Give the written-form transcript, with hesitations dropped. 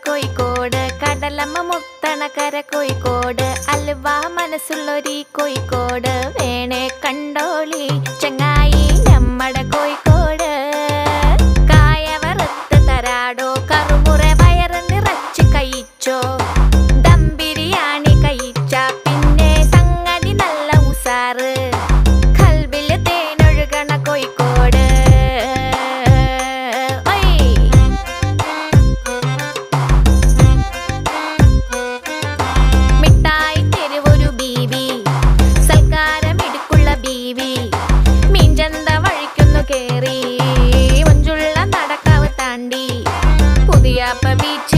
കോഴിക്കോട്, കടലമ്മ മുത്തണ കര കോഴിക്കോട്, അലുവ മനസ്സുള്ളൊരീ കോഴിക്കോട്, വേണേ കണ്ടോളി ചങ്ങായി നമ്മടെ കോഴിക്കോട്. കായ വറുത്ത് തരാടോ, കറുമുറ വയറ് നിറച്ച് കഴിച്ചോ, ദം ബിരിയാണി കഴിച്ച പിന്നെ സംഗതി നല്ല ഉസാറ്, കൽബില് തേനൊഴുകണ കോഴിക്കോട്. മിഠായി തെരുവൊരു ബീവി, സൽക്കാരമിടുക്കുള്ള ബീവി, മീൻചന്ത വഴിക്കുന്നു കേറി, മഞ്ചുള്ള നടക്കാവ് താണ്ടി, പുതിയാപ്പ ബീച്ച്